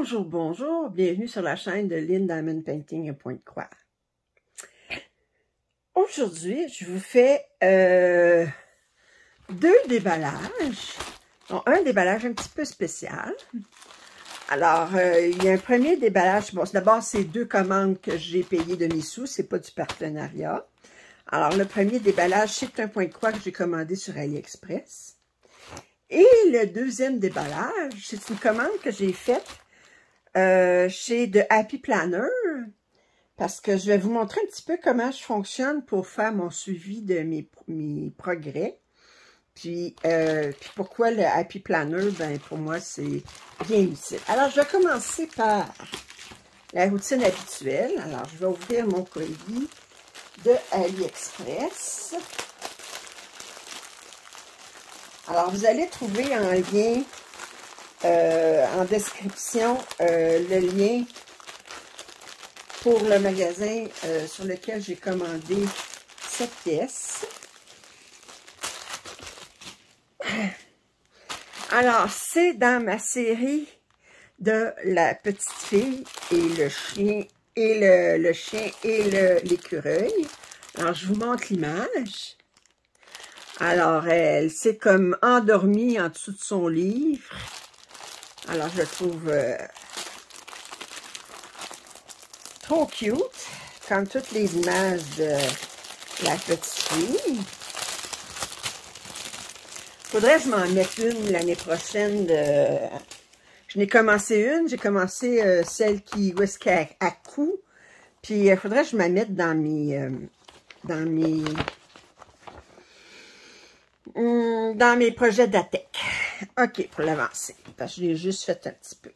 Bonjour, bonjour, bienvenue sur la chaîne de Lynn Diamond Painting à Pointe-Croix. Aujourd'hui, je vous fais deux déballages. Donc, un déballage un petit peu spécial. Alors, il y a un premier déballage. Bon, d'abord, c'est deux commandes que j'ai payées de mes sous, c'est pas du partenariat. Alors, le premier déballage, c'est un Pointe-Croix que j'ai commandé sur AliExpress. Et le deuxième déballage, c'est une commande que j'ai faite chez The Happy Planner, parce que je vais vous montrer un petit peu comment je fonctionne pour faire mon suivi de mes progrès. Puis pourquoi le Happy Planner, ben pour moi, c'est bien utile. Alors, je vais commencer par la routine habituelle. Alors, je vais ouvrir mon colis de AliExpress. Alors, vous allez trouver en lien, en description, le lien pour le magasin sur lequel j'ai commandé cette pièce. Alors, c'est dans ma série de la petite fille et le chien et le chien et l'écureuil. Alors, je vous montre l'image. Alors, elle s'est comme endormie en dessous de son livre. Alors, je le trouve trop cute, comme toutes les images de la petite fille. Faudrait que je m'en mette une l'année prochaine. Je n'ai commencé une, j'ai commencé celle où est-ce qu'elle a cou. Puis, il faudrait que je m'en mette dans mes projets d'ATEC. OK, pour l'avancer, parce que je l'ai juste fait un petit peu.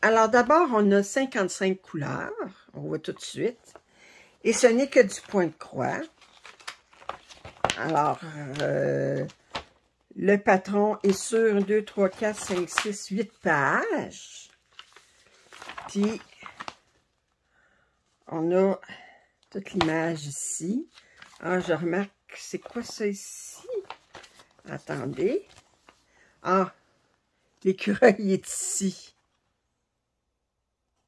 Alors, d'abord, on a 55 couleurs. On voit tout de suite. Et ce n'est que du point de croix. Alors, le patron est sur 1, 2, 3, 4, 5, 6, 8 pages. Puis, on a toute l'image ici. Ah, je remarque, c'est quoi ça ici? Attendez. Ah, l'écureuil est ici.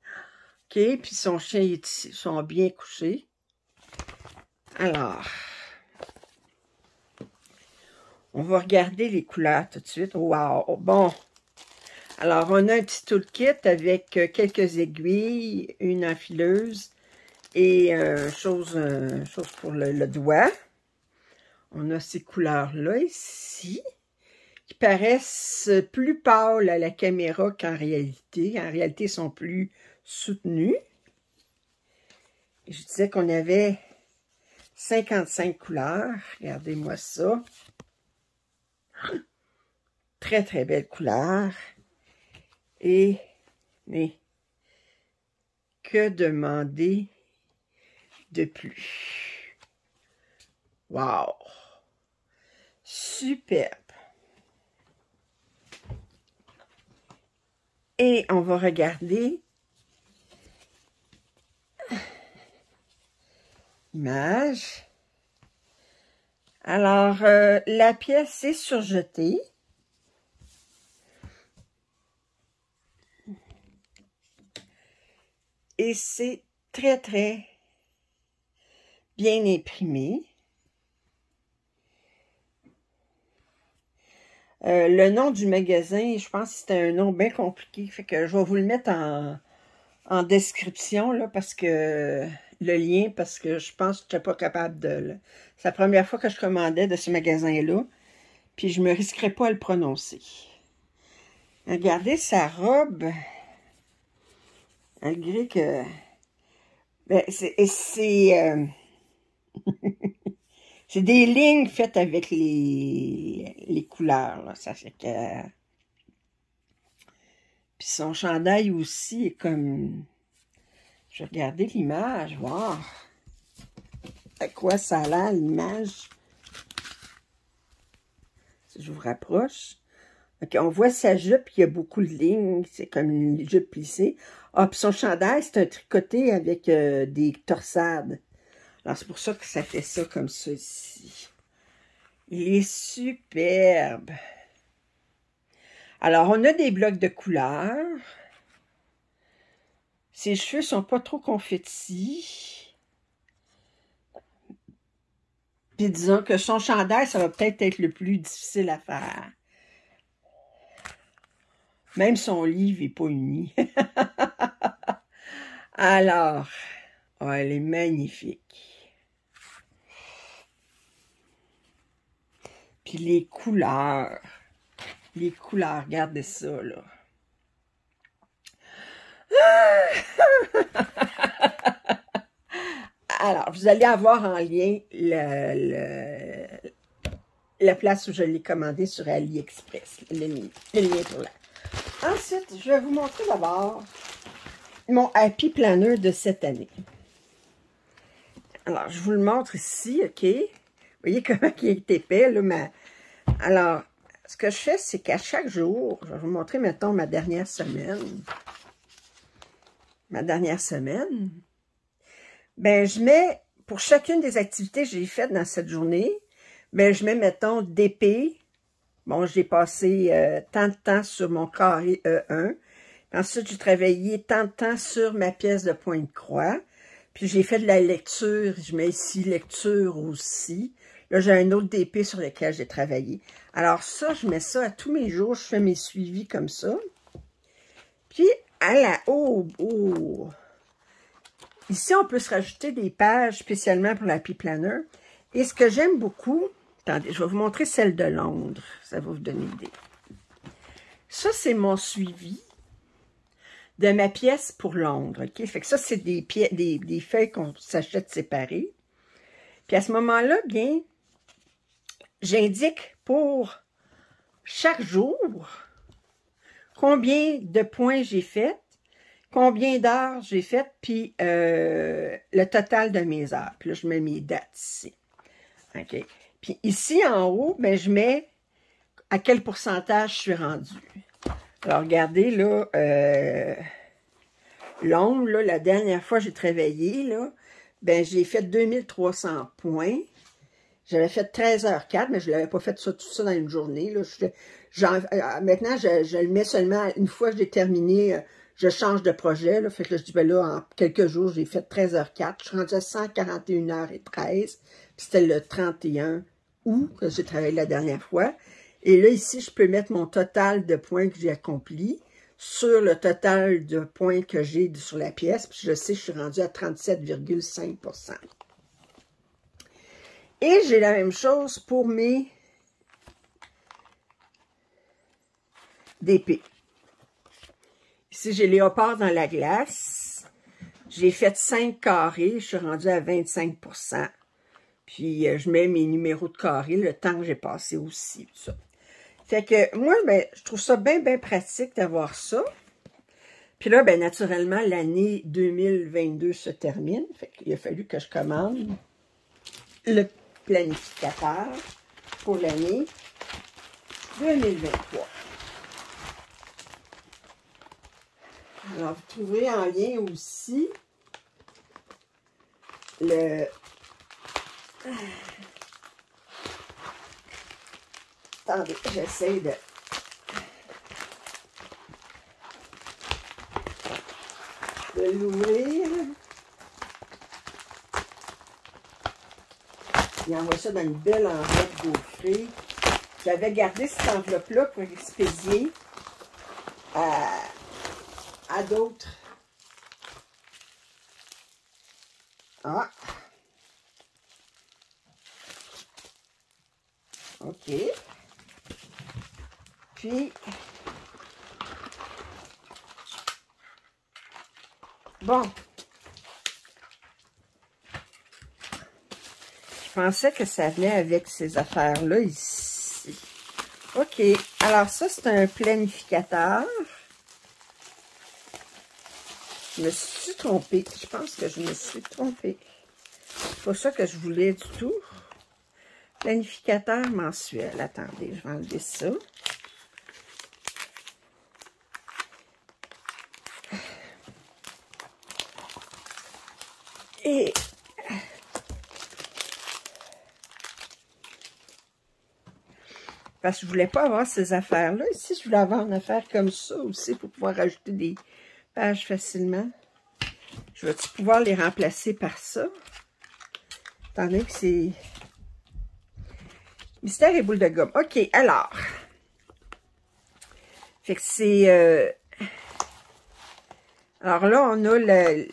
OK, puis son chien est ici. Ils sont bien couchés. Alors, on va regarder les couleurs tout de suite. Wow! Bon. Alors, on a un petit toolkit avec quelques aiguilles, une enfileuse et chose pour le doigt. On a ces couleurs-là ici, qui paraissent plus pâles à la caméra qu'en réalité. En réalité, ils sont plus soutenus. Je disais qu'on avait 55 couleurs. Regardez-moi ça. Très, très belle couleur. Mais que demander de plus? Wow! Superbe! Et on va regarder l'image. Alors, la pièce est surjetée. Et c'est très, très bien imprimé. Le nom du magasin, je pense que c'était un nom bien compliqué. Fait que je vais vous le mettre en description, là, parce que le lien, parce que je pense que je n'étais pas capable de... C'est la première fois que je commandais de ce magasin-là. Puis je ne me risquerais pas à le prononcer. Regardez sa robe. Malgré que... Ben, c'est c'est des lignes faites avec les couleurs, là. Ça fait que... Puis son chandail aussi est comme... Je vais regarder l'image, voir à quoi ça a l'air, l'image. Si je vous rapproche. OK, on voit sa jupe, il y a beaucoup de lignes. C'est comme une jupe plissée. Ah, puis son chandail, c'est un tricoté avec des torsades. Alors, c'est pour ça que ça fait ça comme ça ici. Il est superbe. Alors, on a des blocs de couleurs. Ses cheveux sont pas trop confettis. Puis disons que son chandail, ça va peut-être être le plus difficile à faire. Même son livre n'est pas uni. Alors, oh, elle est magnifique. Puis les couleurs, regardez ça, là. Alors, vous allez avoir en lien la place où je l'ai commandé sur AliExpress, le lien pour là. Ensuite, je vais vous montrer d'abord mon Happy Planner de cette année. Alors, je vous le montre ici, OK? Vous voyez comment il est épais, là, Alors, ce que je fais, c'est qu'à chaque jour, je vais vous montrer, mettons, ma dernière semaine. Ben, je mets, pour chacune des activités que j'ai faites dans cette journée, ben, je mets, mettons, DP. Bon, j'ai passé tant de temps sur mon carré E1. Puis ensuite, j'ai travaillé tant de temps sur ma pièce de point de croix. Puis j'ai fait de la lecture. Je mets ici lecture aussi. Là, j'ai un autre DP sur lequel j'ai travaillé. Alors ça, je mets ça à tous mes jours. Je fais mes suivis comme ça. Puis, à la ici, on peut se rajouter des pages spécialement pour l'Happy Planner. Et ce que j'aime beaucoup, attendez, je vais vous montrer celle de Londres. Ça va vous donner une idée. Ça, c'est mon suivi de ma pièce pour Londres. OK? Fait que ça, c'est des feuilles qu'on s'achète séparées. Puis à ce moment-là, bien, j'indique pour chaque jour combien de points j'ai fait, combien d'heures j'ai fait, puis le total de mes heures. Puis là, je mets mes dates ici. OK? Puis ici, en haut, ben, je mets à quel pourcentage je suis rendue. Alors, regardez, là, l'ombre, là, la dernière fois que j'ai travaillé, là, ben, j'ai fait 2300 points. J'avais fait 13h04, mais je ne l'avais pas fait tout ça dans une journée. Là. Maintenant, je le mets seulement une fois que j'ai terminé, je change de projet. Là, fait que là, je dis, ben là, en quelques jours, j'ai fait 13h04. Je suis rendue à 141h13. C'était le 31 août que j'ai travaillé la dernière fois. Et là, ici, je peux mettre mon total de points que j'ai accompli sur le total de points que j'ai sur la pièce. Puis je sais que je suis rendue à 37,5 %. Et j'ai la même chose pour mes DP. Ici, j'ai léopard dans la glace. J'ai fait 5 carrés. Je suis rendue à 25 %. Puis, je mets mes numéros de carrés, le temps que j'ai passé aussi. Tout ça. Fait que moi, ben, je trouve ça bien, bien pratique d'avoir ça. Puis là, ben, naturellement, l'année 2022 se termine. Fait qu'il a fallu que je commande le planificateur pour l'année 2023. Alors, vous trouverez en lien aussi le... Attendez, j'essaie de l'ouvrir. Il envoie ça dans une belle enveloppe gaufrée. J'avais gardé cette enveloppe-là pour expédier à d'autres. Ah! OK. Puis, bon. Je pensais que ça venait avec ces affaires-là ici. OK. Alors ça, c'est un planificateur. Je me suis trompée. Je pense que je me suis trompée. C'est pas ça que je voulais du tout. Planificateur mensuel. Attendez, je vais enlever ça. Et parce que je ne voulais pas avoir ces affaires-là. Ici, je voulais avoir une affaire comme ça aussi pour pouvoir ajouter des pages facilement. Je vais-tu pouvoir les remplacer par ça? Étant donné que c'est... Mystère et boule de gomme. OK, alors. Fait que c'est... Alors là, on a le...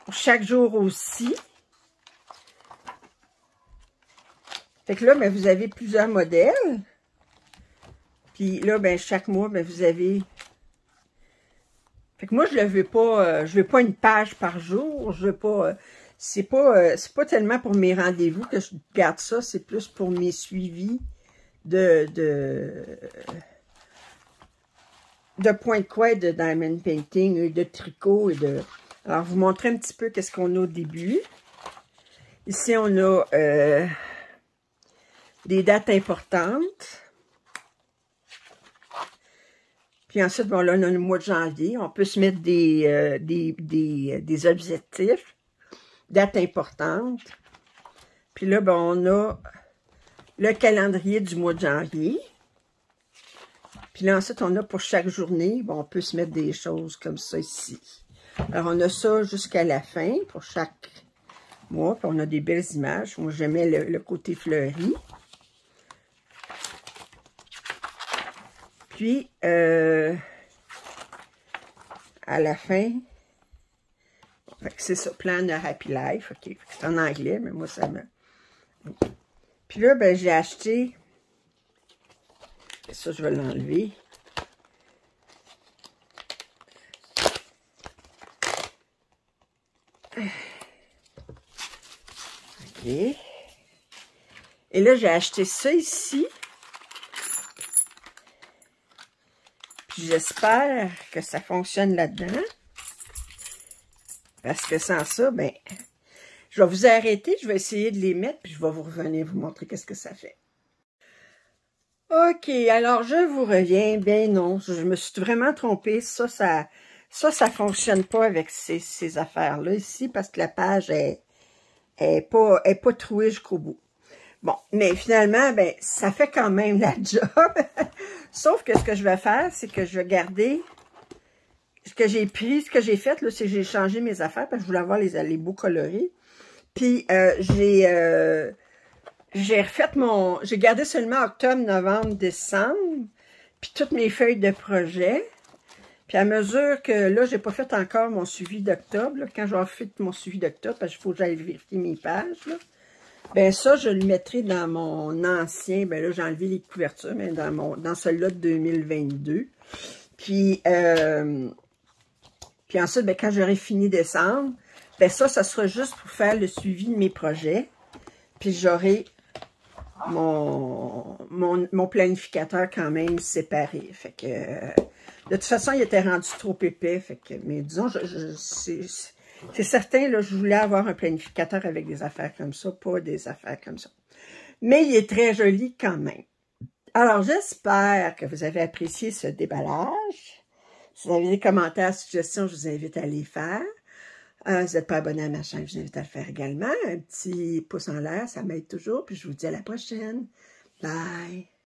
Pour chaque jour aussi. Fait que là, ben, vous avez plusieurs modèles. Puis là, ben, chaque mois, ben, vous avez... Fait que moi, je veux pas une page par jour. Je veux pas... c'est pas tellement pour mes rendez-vous que je garde ça. C'est plus pour mes suivis de point de coin, de diamond painting, de tricot et de... Alors, vous montrer un petit peu qu'est-ce qu'on a au début. Ici, on a des dates importantes. Puis ensuite, bon, là, on a le mois de janvier. On peut se mettre des objectifs, dates importantes. Puis là, ben, on a le calendrier du mois de janvier. Puis là, ensuite, on a pour chaque journée, bon, on peut se mettre des choses comme ça ici. Alors, on a ça jusqu'à la fin pour chaque mois. Puis on a des belles images. Moi, j'aimais le côté fleuri. Puis, à la fin, c'est ça, Plan a Happy Life. OK, c'est en anglais, mais moi, ça me... Puis là, ben, j'ai acheté... Ça, je vais l'enlever. OK. Et là, j'ai acheté ça ici. Puis j'espère que ça fonctionne là-dedans. Parce que sans ça, ben, je vais vous arrêter. Je vais essayer de les mettre. Puis je vais vous revenir vous montrer qu'est-ce que ça fait. OK, alors je vous reviens. Ben non, je me suis vraiment trompée. Ça fonctionne pas avec ces affaires-là ici. Parce que la page est pas trouée jusqu'au bout. Bon, mais finalement, ben, ça fait quand même la job. Sauf que ce que je vais faire, c'est que je vais garder ce que j'ai pris, ce que j'ai fait, là, c'est que j'ai changé mes affaires parce que je voulais avoir les beaux colorés. Puis, j'ai refait j'ai gardé seulement octobre, novembre, décembre, puis toutes mes feuilles de projet. Puis, à mesure que, là, j'ai pas fait encore mon suivi d'octobre, quand je vais faire mon suivi d'octobre, parce qu'il faut que j'aille vérifier mes pages, là. Ben ça, je le mettrai dans mon ancien, ben là, j'ai enlevé les couvertures, mais dans celui-là de 2022. Puis ensuite, ben, quand j'aurai fini décembre, ben ça sera juste pour faire le suivi de mes projets. Puis j'aurai mon planificateur quand même séparé. Fait que, de toute façon, il était rendu trop épais. Fait que, mais disons, c'est certain, là, je voulais avoir un planificateur avec des affaires comme ça, pas des affaires comme ça. Mais il est très joli quand même. Alors, j'espère que vous avez apprécié ce déballage. Si vous avez des commentaires, suggestions, je vous invite à les faire. Si vous n'êtes pas abonné à ma chaîne, je vous invite à le faire également. Un petit pouce en l'air, ça m'aide toujours. Puis je vous dis à la prochaine. Bye!